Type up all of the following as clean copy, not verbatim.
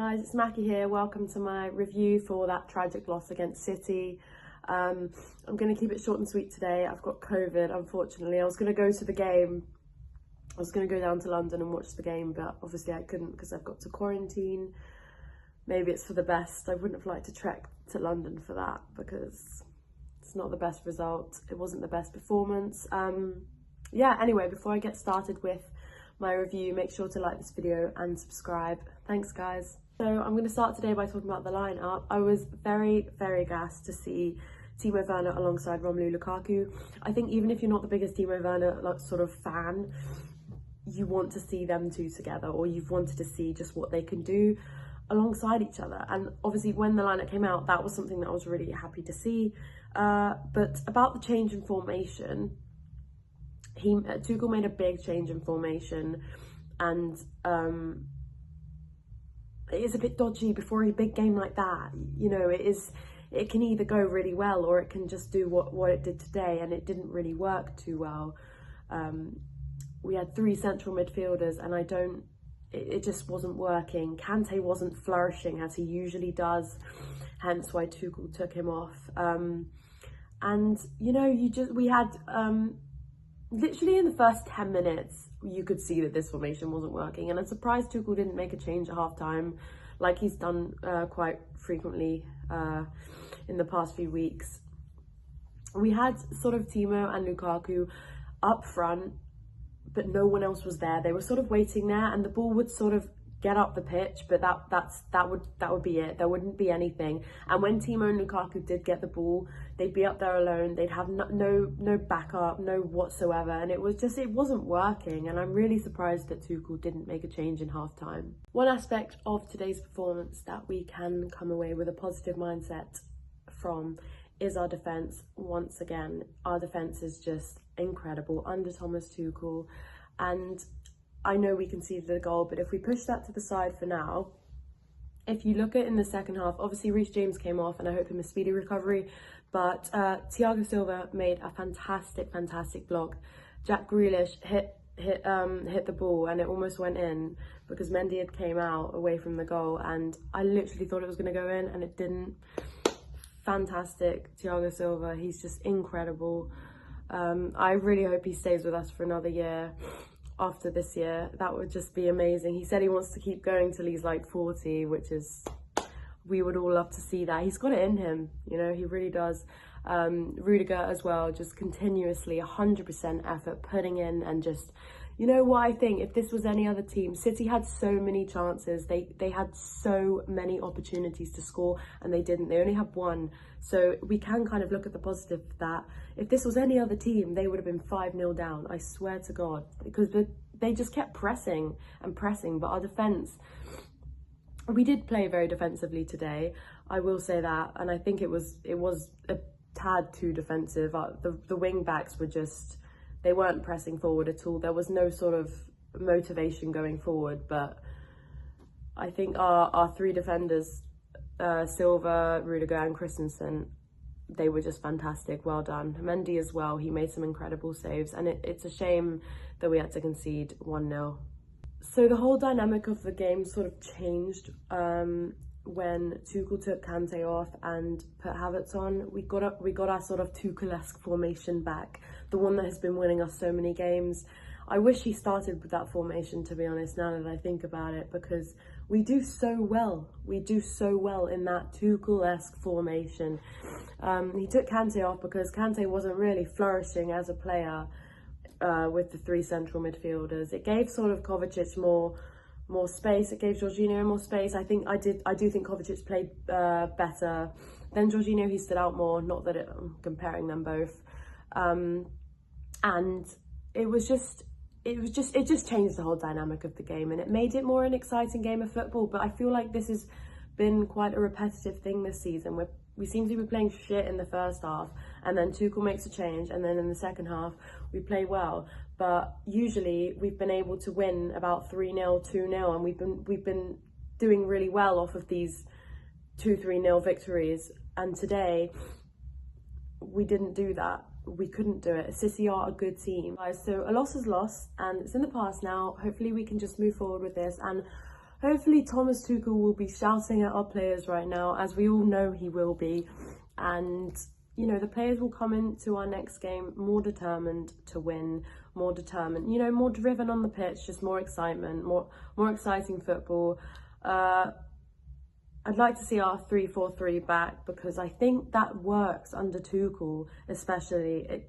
guys, it's Macky here. Welcome to my review for that tragic loss against City. I'm going to keep it short and sweet today. I've got COVID, unfortunately. I was going to go to the game. I was going to go down to London and watch the game, but obviously I couldn't because I've got to quarantine. Maybe it's for the best. I wouldn't have liked to trek to London for that because it's not the best result. It wasn't the best performance. Yeah, anyway, before I get started with my review, make sure to like this video and subscribe. Thanks guys. So I'm going to start today by talking about the lineup. I was very gassed to see Timo Werner alongside Romelu Lukaku. I think even if you're not the biggest Timo Werner sort of fan, you want to see them two together, or you've wanted to see just what they can do alongside each other. And obviously when the lineup came out, that was something that I was really happy to see. But about the change in formation, Tuchel made a big change in formation, and it is a bit dodgy before a big game like that. You know, it can either go really well or it can just do what it did today, and it didn't really work too well. We had three central midfielders, and it just wasn't working. Kante wasn't flourishing as he usually does, hence why Tuchel took him off. And you know, we had literally in the first 10 minutes, you could see that this formation wasn't working. And I'm surprised Tuchel didn't make a change at half-time, like he's done quite frequently in the past few weeks. We had sort of Timo and Lukaku up front, but no one else was there. They were sort of waiting there, and the ball would sort of get up the pitch, but that would be it. There wouldn't be anything. And when Timo and Lukaku did get the ball, they'd be up there alone. They'd have no backup, no whatsoever, and it wasn't working. And I'm really surprised that Tuchel didn't make a change in halftime. One aspect of today's performance that we can come away with a positive mindset from is our defence. Once again, our defence is just incredible under Thomas Tuchel, and I know we conceded a goal, but if we push that to the side for now, if you look at in the second half, obviously Reece James came off, and I hope him a speedy recovery, but Thiago Silva made a fantastic block. Jack Grealish hit the ball, and it almost went in because Mendy had came out away from the goal, and I literally thought it was going to go in, and it didn't. Fantastic, Thiago Silva. He's just incredible. I really hope he stays with us for another year. After this year, that would just be amazing. He said he wants to keep going till he's like 40, which is, we would all love to see that. He's got it in him, you know, he really does. Rudiger as well, just continuously 100% effort putting in, and just, you know what, I think if this was any other team, City had so many chances, they had so many opportunities to score, and they didn't. They only had one. So we can kind of look at the positive that if this was any other team, they would have been 5-0 down, I swear to God, because they just kept pressing and pressing. But our defence, we did play very defensively today, I will say that, and I think it was a tad too defensive. The wing backs were just, they weren't pressing forward at all. There was no sort of motivation going forward. But I think our three defenders, Silva, Rudiger and Christensen, they were just fantastic. Well done. Mendy as well, he made some incredible saves, and it's a shame that we had to concede 1-0. So the whole dynamic of the game sort of changed when Tuchel took Kante off and put Havertz on. We got our sort of Tuchel-esque formation back, the one that has been winning us so many games. I wish he started with that formation, to be honest, now that I think about it, because we do so well. We do so well in that Tuchel-esque formation. He took Kante off because Kante wasn't really flourishing as a player with the three central midfielders. It gave sort of Kovacic more space. It gave Jorginho more space. I do think Kovacic played better than Jorginho. He stood out more. Not that I'm comparing them both. And it just changed the whole dynamic of the game, and it made it more an exciting game of football. But I feel like this has been quite a repetitive thing this season. We seem to be playing shit in the first half, and then Tuchel makes a change, and then in the second half we play well. But usually we've been able to win about 3-0, 2-0, and we've been doing really well off of these 2-3-0 victories. And today we didn't do that. We couldn't do it. City are a good team, guys. So a loss is lost, and it's in the past now. Hopefully we can just move forward with this, and hopefully Thomas Tuchel will be shouting at our players right now, as we all know he will be. And, you know, the players will come into our next game more determined to win, more determined, you know, more driven on the pitch, just more excitement, more exciting football. I'd like to see our 3-4-3 back, because I think that works under Tuchel, especially.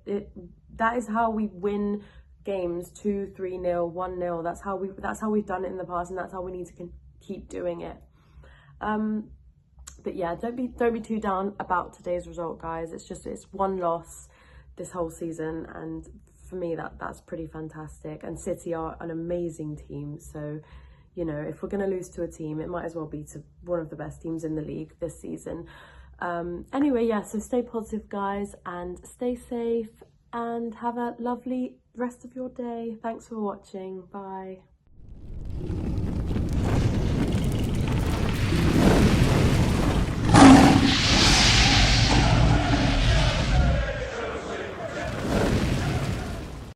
That is how we win games, 2-3-0, 1-0. That's how we've done it in the past, and that's how we need to keep doing it. But yeah, don't be too down about today's result, guys. It's one loss this whole season, and for me that's pretty fantastic. And City are an amazing team, so you know, if we're going to lose to a team, it might as well be to one of the best teams in the league this season. Anyway, yeah, so stay positive, guys, and stay safe, and have a lovely rest of your day. Thanks for watching. Bye.